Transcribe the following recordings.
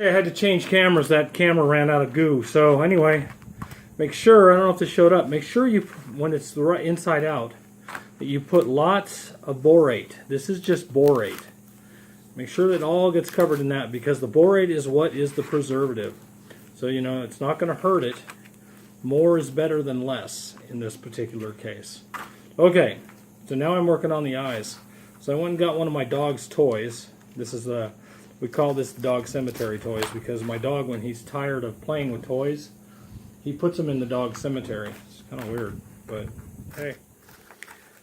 I had to change cameras. That camera ran out of goo. So anyway, make sure, I don't know if this showed up, make sure you, when it's the right inside out, that you put lots of borate. This is just borate. Make sure that all gets covered in that, because the borate is what is the preservative. So you know, it's not going to hurt it. More is better than less in this particular case. Okay, so now I'm working on the eyes. So I went and got one of my dog's toys. This is the, we call this dog cemetery toys, because my dog, when he's tired of playing with toys, he puts them in the dog cemetery. It's kind of weird, but hey.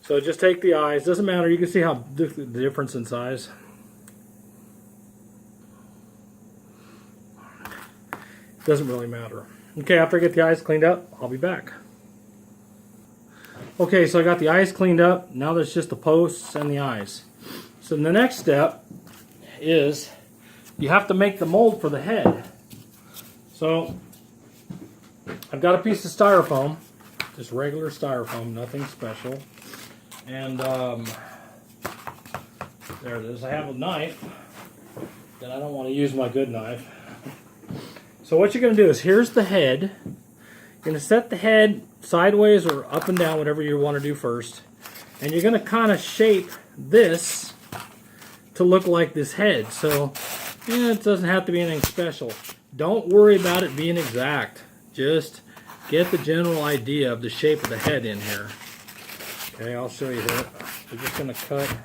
So just take the eyes. Doesn't matter. You can see how the difference in size. Doesn't really matter. Okay, after I get the eyes cleaned up, I'll be back. Okay, so I got the eyes cleaned up. Now there's just the posts and the eyes. So the next step is you have to make the mold for the head. So I've got a piece of styrofoam, just regular styrofoam, nothing special. And there it is. I have a knife, and I don't want to use my good knife. So what you're going to do is, here's the head. You're going to set the head sideways or up and down, whatever you want to do first. And you're going to kind of shape this to look like this head. So yeah, it doesn't have to be anything special. Don't worry about it being exact. Just get the general idea of the shape of the head in here. Okay, I'll show you here. We're just going to cut.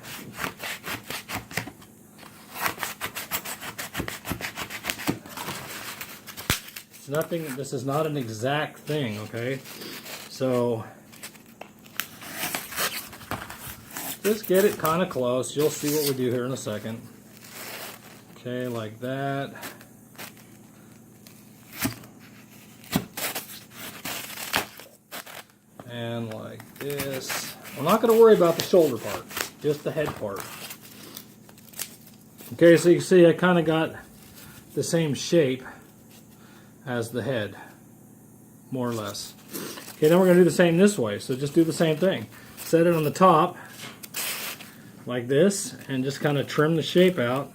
It's nothing, this is not an exact thing, okay? So just get it kind of close. You'll see what we do here in a second. Okay, like that. And like this. We're not going to worry about the shoulder part, just the head part. Okay, so you can see I kind of got the same shape as the head, more or less. Okay, then we're going to do the same this way. So just do the same thing. Set it on the top, like this, and just kind of trim the shape out,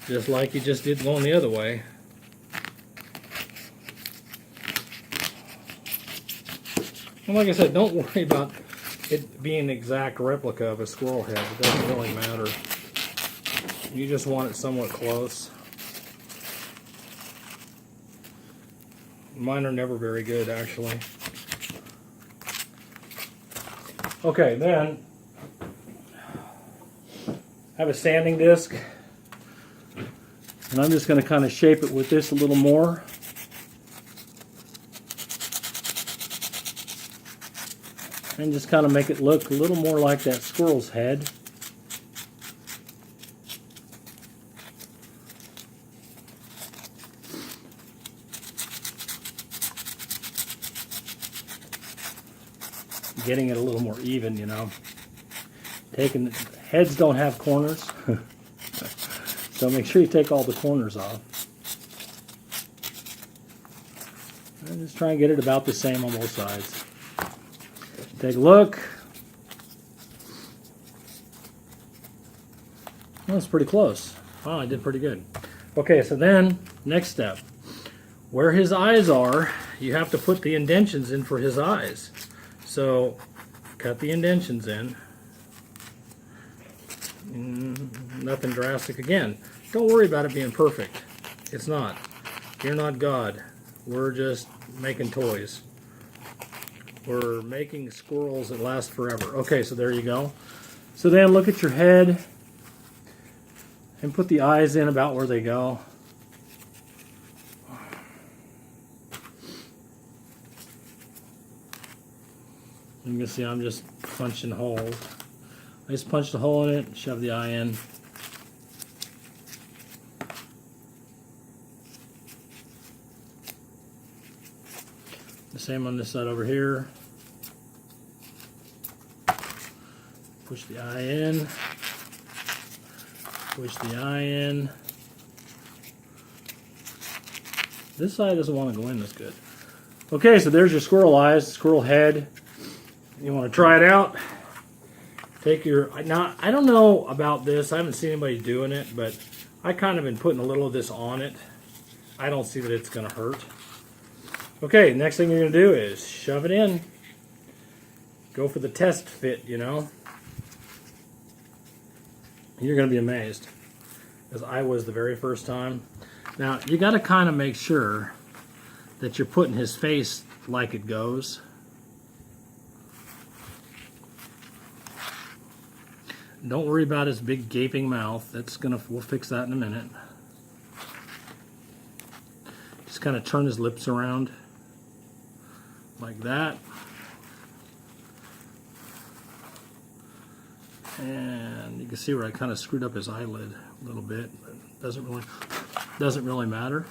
just like you just did going the other way. And like I said, don't worry about it being an exact replica of a squirrel head. It doesn't really matter. You just want it somewhat close. Mine are never very good, actually. Okay, then I have a sanding disc, and I'm just going to kind of shape it with this a little more. And just kind of make it look a little more like that squirrel's head. Getting it a little more even, you know. Heads don't have corners, so make sure you take all the corners off. And just try and get it about the same on both sides. Take a look. Well, that's pretty close. Wow, I did pretty good. Okay, so then, next step. Where his eyes are, you have to put the indentions in for his eyes. So, cut the indentions in. Nothing drastic again. Don't worry about it being perfect. It's not. You're not God. We're just making toys. We're making squirrels that last forever. Okay, so there you go. So then look at your head and put the eyes in about where they go. You can see I'm just punching holes. I just punched a hole in it and shove the eye in. The same on this side over here. Push the eye in. Push the eye in. This side doesn't want to go in as good. Okay, so there's your squirrel eyes, squirrel head. You want to try it out? Take your, now I don't know about this, I haven't seen anybody doing it, but I kind of been putting a little of this on it. I don't see that it's going to hurt. Okay, next thing you're going to do is shove it in. Go for the test fit, you know. You're going to be amazed, as I was the very first time. Now, you got to kind of make sure that you're putting his face like it goes. Don't worry about his big gaping mouth. We'll fix that in a minute. Just kind of turn his lips around like that. And you can see where I kind of screwed up his eyelid a little bit, but doesn't really matter.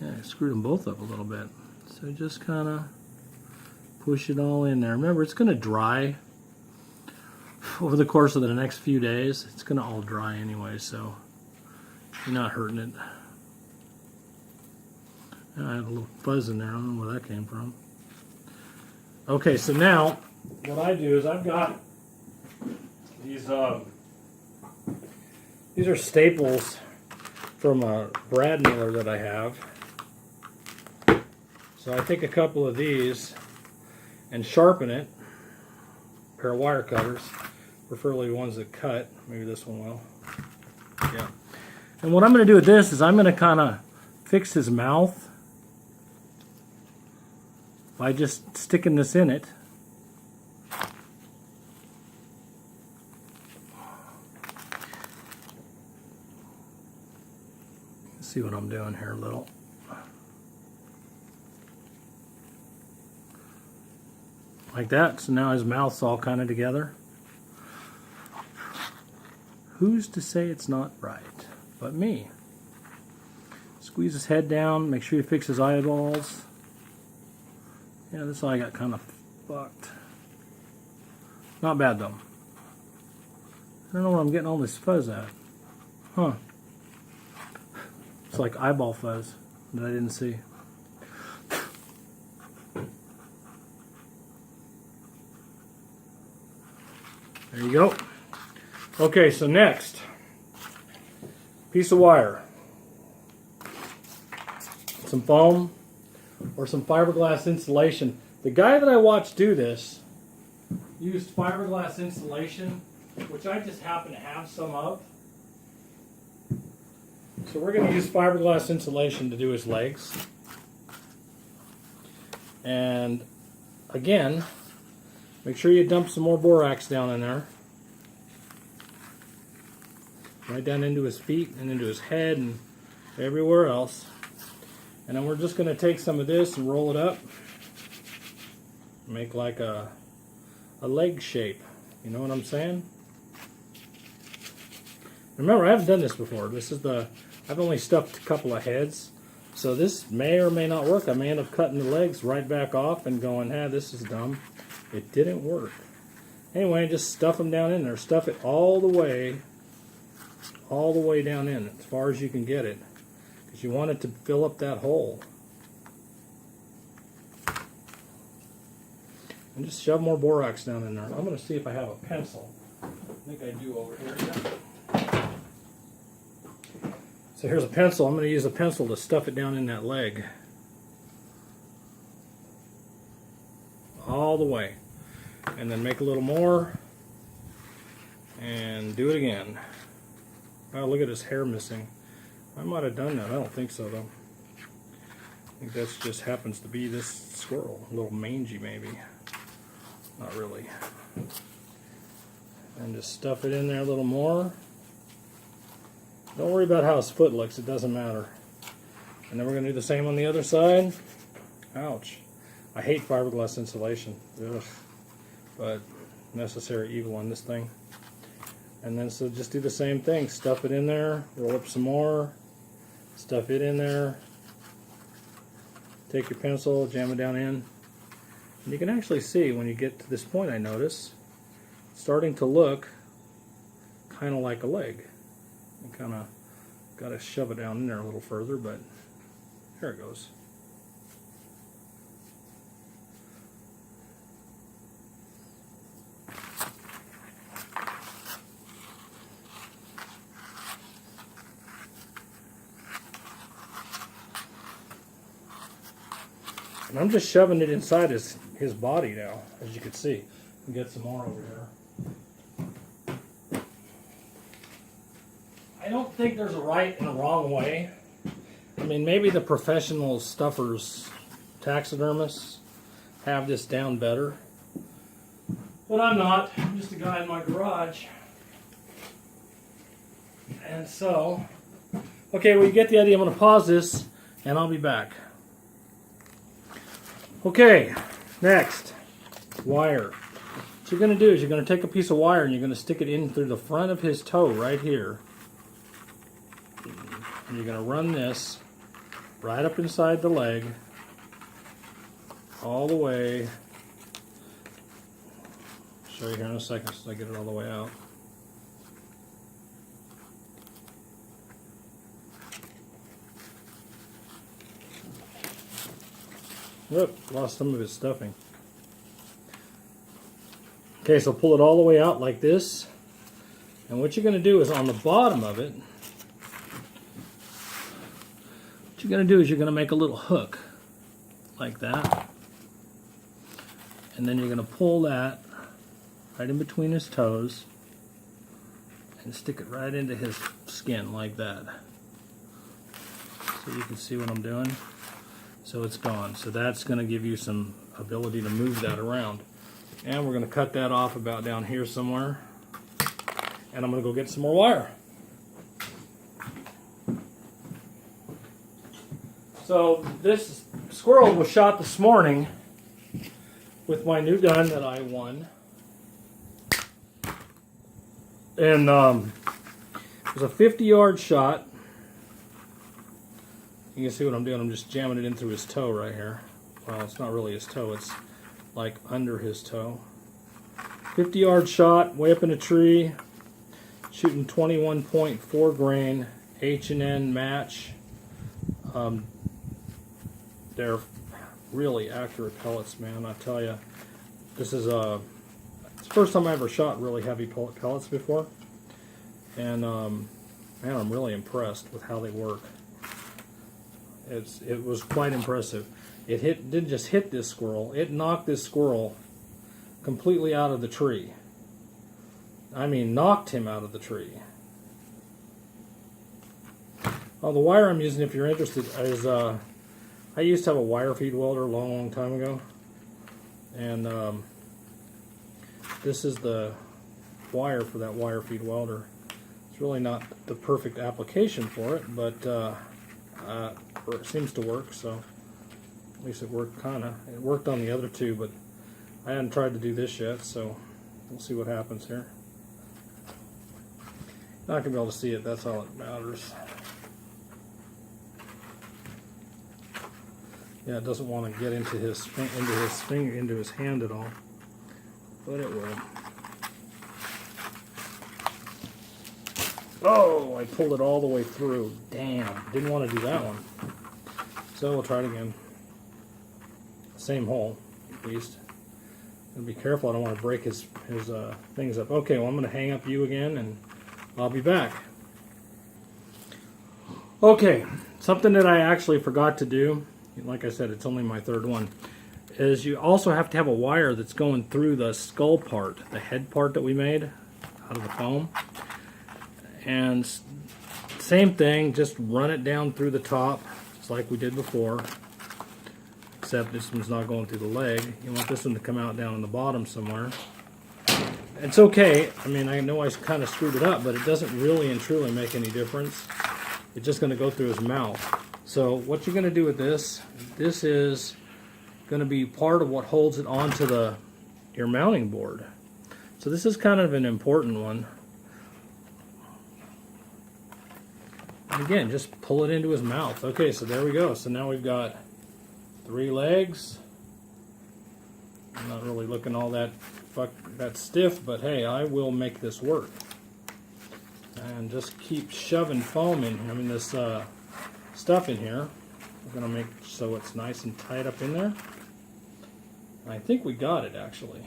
Yeah, I screwed them both up a little bit. So just kind of push it all in there. Remember, it's going to dry over the course of the next few days. It's going to all dry anyway, so you're not hurting it. I have a little fuzz in there. I don't know where that came from. Okay, so now what I do is I've got these are staples from a brad nailer that I have. So I take a couple of these and sharpen it. A pair of wire cutters, preferably ones that cut. Maybe this one will. Yeah. And what I'm going to do with this is I'm going to kind of fix his mouth by just sticking this in it. Let's see what I'm doing here a little. Like that. So now his mouth's all kind of together. Who's to say it's not right but me? Squeeze his head down, make sure you fix his eyeballs. Yeah, this eye got kind of fucked. Not bad though. I don't know where I'm getting all this fuzz at. Huh. It's like eyeball fuzz that I didn't see. There you go. Okay, so next, piece of wire, some foam, or some fiberglass insulation. The guy that I watched do this used fiberglass insulation, which I just happen to have some of. So we're going to use fiberglass insulation to do his legs. And again, make sure you dump some more borax down in there. Right down into his feet and into his head and everywhere else. And then we're just going to take some of this and roll it up. Make like a leg shape. You know what I'm saying? Remember, I haven't done this before. I've only stuffed a couple of heads. So this may or may not work. I may end up cutting the legs right back off and going, this is dumb. It didn't work. Anyway, just stuff them down in there. Stuff it all the way down in, as far as you can get it. Because you want it to fill up that hole. And just shove more borax down in there. I'm going to see if I have a pencil. I think I do over here. Yeah. So here's a pencil. I'm going to use a pencil to stuff it down in that leg. All the way. And then make a little more. And do it again. Oh, look at his hair missing. I might have done that. I don't think so, though. I think that just happens to be this squirrel. A little mangy, maybe. Not really. And just stuff it in there a little more. Don't worry about how his foot looks. It doesn't matter. And then we're going to do the same on the other side. Ouch. I hate fiberglass insulation. Ugh. But necessary evil on this thing. And then so just do the same thing. Stuff it in there. Roll up some more. Stuff it in there. Take your pencil, jam it down in. And you can actually see when you get to this point, I notice, it's starting to look kind of like a leg. You kind of got to shove it down in there a little further, but there it goes. And I'm just shoving it inside his body now, as you can see. And get some more over here. I don't think there's a right and a wrong way. I mean, maybe the professional stuffers, taxidermists, have this down better. But I'm not. I'm just a guy in my garage. And so, okay, well, you get the idea. I'm going to pause this, and I'll be back. Okay, next, wire. What you're going to do is you're going to take a piece of wire and you're going to stick it in through the front of his toe right here. And you're going to run this right up inside the leg, all the way. I'll show you here in a second so I get it all the way out. Whoop, lost some of its stuffing. Okay, so pull it all the way out like this. And what you're going to do is on the bottom of it, what you're going to do is you're going to make a little hook like that. And then you're going to pull that right in between his toes and stick it right into his skin like that. So you can see what I'm doing. So it's gone. So that's going to give you some ability to move that around. And we're going to cut that off about down here somewhere. And I'm going to go get some more wire. So this squirrel was shot this morning with my new gun that I won. And it was a 50-yard shot. You can see what I'm doing. I'm just jamming it in through his toe right here. Well, it's not really his toe. It's like under his toe. 50-yard shot, way up in a tree. Shooting 21.4 grain H&N match. They're really accurate pellets, man. I tell you, this is it's the first time I ever shot really heavy pellets before, and man, I'm really impressed with how they work. It was quite impressive. It didn't just hit this squirrel; it knocked this squirrel completely out of the tree. I mean, knocked him out of the tree. Well, the wire I'm using, if you're interested, is I used to have a wire feed welder a long, long time ago, and this is the wire for that wire feed welder. It's really not the perfect application for it, but it seems to work. So at least it worked kinda. It worked on the other two, but I hadn't tried to do this yet, so we'll see what happens here. Not gonna be able to see it. That's all that matters. Yeah, it doesn't want to get into his finger, into his hand at all, but it will. Oh, I pulled it all the way through. Damn, didn't want to do that one. So we'll try it again. Same hole, at least. And be careful. I don't want to break his things up. Okay, well I'm going to hang up you again, and I'll be back. Okay, something that I actually forgot to do. Like I said, it's only my third one, is you also have to have a wire that's going through the skull part, the head part that we made out of the foam. And same thing, just run it down through the top, just like we did before, except this one's not going through the leg. You want this one to come out down on the bottom somewhere. It's okay, I mean, I know I kind of screwed it up, but it doesn't really and truly make any difference. It's just going to go through his mouth. So what you're going to do with this is going to be part of what holds it onto your mounting board. So this is kind of an important one. And again, just pull it into his mouth. Okay, so there we go. So now we've got 3 legs. I'm not really looking all that stiff, but hey, I will make this work. And just keep shoving foam in. I mean, this stuff in here. We're going to make so it's nice and tight up in there. I think we got it actually.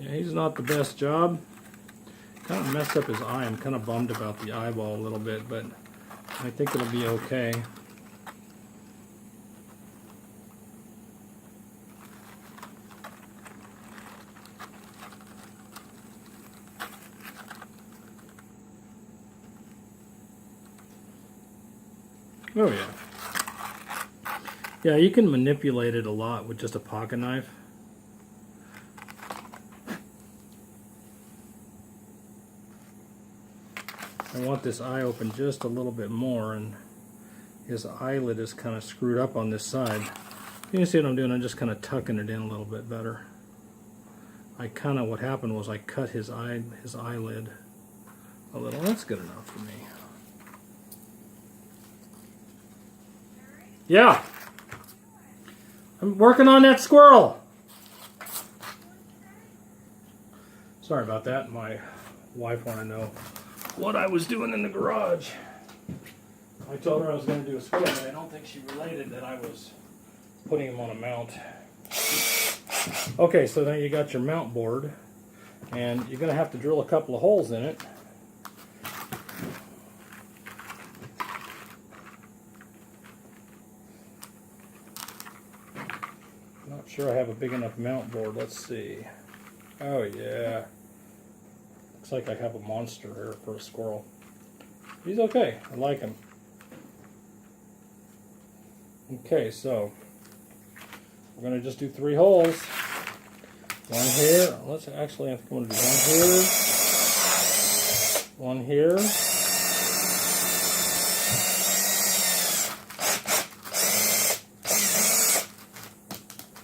Yeah, he's not the best job. Kind of messed up his eye. I'm kind of bummed about the eyeball a little bit, but I think it'll be okay. Oh yeah. Yeah, you can manipulate it a lot with just a pocket knife. I want this eye open just a little bit more, and his eyelid is kind of screwed up on this side. You can see what I'm doing, I'm just kind of tucking it in a little bit better. What happened was I cut his eyelid a little. That's good enough for me. Yeah. I'm working on that squirrel. Sorry about that. My wife wanted to know what I was doing in the garage. I told her I was going to do a squirrel, but I don't think she related that I was putting him on a mount. Okay, so now you got your mount board, and you're going to have to drill a couple of holes in it. Not sure I have a big enough mount board. Let's see. Oh yeah. Looks like I have a monster here for a squirrel. He's okay. I like him. Okay, so we're going to just do 3 holes. One here. Let's actually, I think I'm going to do one here. One here.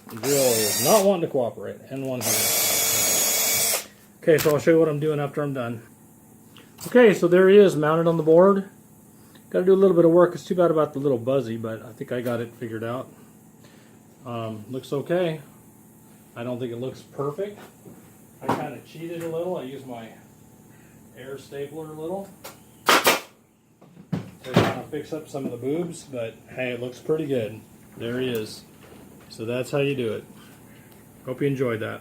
The drill is not wanting to cooperate. And one here. Okay, so I'll show you what I'm doing after I'm done. Okay, so there he is, mounted on the board. Got to do a little bit of work. It's too bad about the little buzzy, but I think I got it figured out. Looks okay. I don't think it looks perfect. I kind of cheated a little. I used my air stapler a little to kind of fix up some of the boobs, but hey, it looks pretty good. There he is. So that's how you do it. Hope you enjoyed that.